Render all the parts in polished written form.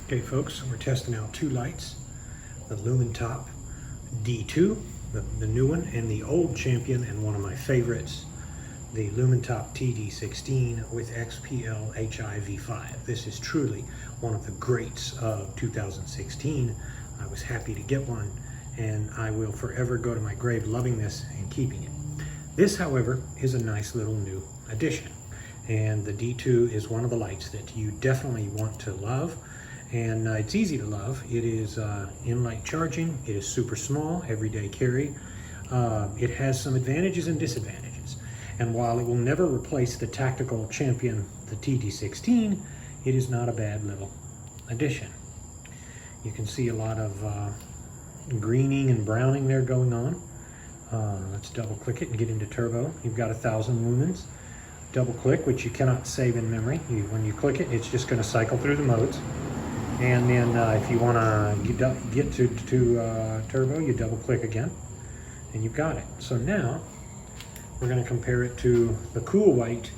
Okay folks, we're testing out two lights, the Lumintop D2, the new one, and the old champion and one of my favorites, the Lumintop TD16 with XPL HIV5. This is truly one of the greats of 2016. I was happy to get one, and I will forever go to my grave loving this and keeping it. This, however, is a nice little new addition, and the D2 is one of the lights that you definitely want to love. And it's easy to love. It is in-light charging. It is super small, everyday carry. It has some advantages and disadvantages. And while it will never replace the tactical champion, the TD16, it is not a bad little addition. You can see a lot of greening and browning there going on. Let's double click it and get into turbo. You've got 1,000 lumens. Double click, which you cannot save in memory. When you click it, it's just going to cycle through the modes. And then if you want to get to turbo, you double click again, and you've got it. So now we're going to compare it to the cool white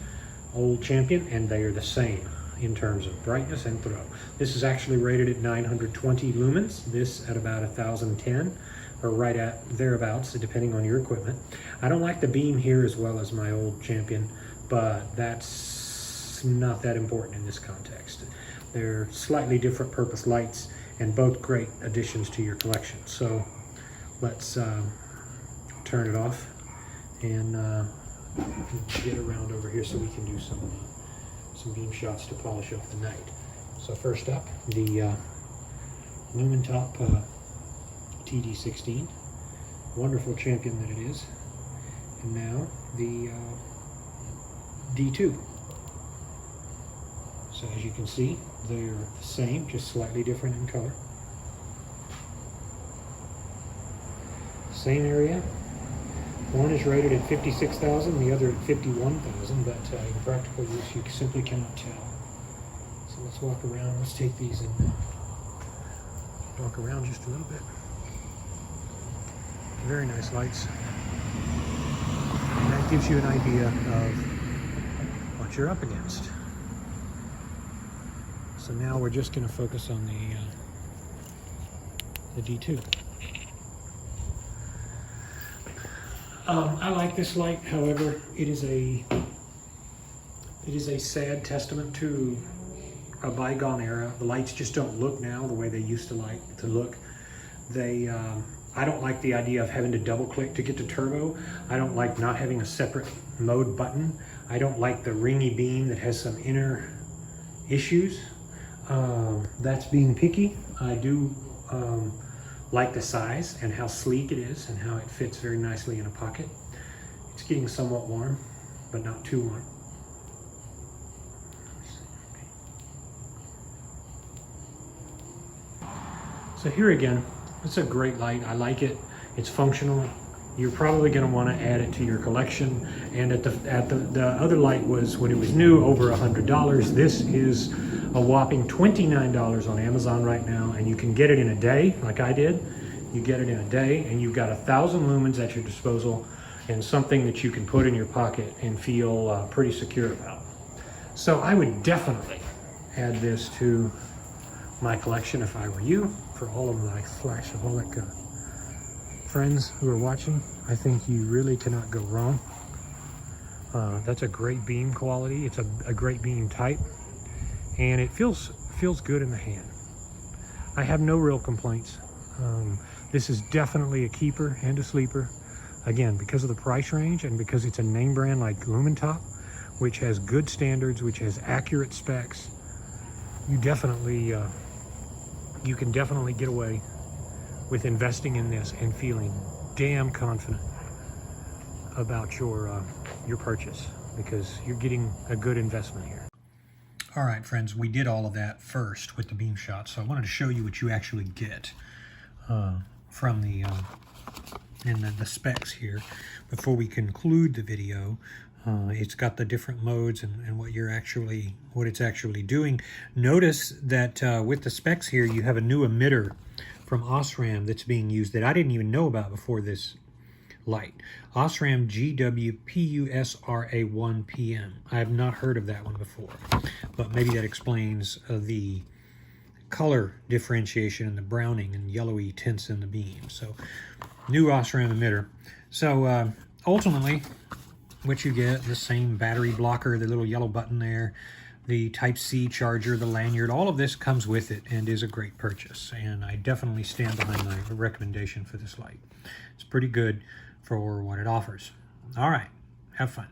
old champion, and they are the same in terms of brightness and throw. This is actually rated at 920 lumens, this at about 1,010, or right at thereabouts, depending on your equipment. I don't like the beam here as well as my old champion, but that's not that important in this context. They're slightly different purpose lights and both great additions to your collection. So let's turn it off and get around over here so we can do some beam shots to polish off the night. So first up, the Lumintop TD16, wonderful champion that it is, and now the D2. So as you can see, they're the same, just slightly different in color. Same area. One is rated at 56,000, the other at 51,000, but in practical use you simply cannot tell. So let's walk around. Let's take these and walk around just a little bit. Very nice lights. And that gives you an idea of what you're up against. So now we're just going to focus on the D2. I like this light, however, it is a sad testament to a bygone era. The lights just don't look now the way they used to look. They, I don't like the idea of having to double click to get to turbo. I don't like not having a separate mode button. I don't like the ringy beam that has some inner issues. That's being picky. I do like the size and how sleek it is and how it fits very nicely in a pocket. It's getting somewhat warm, but not too warm. So here again, it's a great light. I like it. It's functional. You're probably going to want to add it to your collection. And the other light was, when it was new, over $100. This is a whopping $29 on Amazon right now, and you can get it in a day, like I did. You get it in a day, and you've got 1,000 lumens at your disposal, and something that you can put in your pocket and feel pretty secure about. So I would definitely add this to my collection if I were you. For all of my flashaholic friends who are watching, I think you really cannot go wrong. That's a great beam quality. It's a great beam type, and it feels good in the hand. I have no real complaints. This is definitely a keeper and a sleeper. Again, because of the price range and because it's a name brand like Lumintop, which has good standards, which has accurate specs, you can definitely get away with investing in this and feeling damn confident about your purchase, because you're getting a good investment here. All right, friends, we did all of that first with the beam shot, so I wanted to show you what you actually get from the specs here before we conclude the video. It's got the different modes and what it's actually doing. Notice that with the specs here, you have a new emitter from Osram that's being used that I didn't even know about before this light. Osram GWPUSRA1PM. I have not heard of that one before, but maybe that explains the color differentiation and the browning and yellowy tints in the beam. So new OSRAM emitter. So ultimately, what you get, the same battery blocker, the little yellow button there, the Type-C charger, the lanyard, all of this comes with it and is a great purchase. And I definitely stand behind my recommendation for this light. It's pretty good for what it offers. All right, have fun.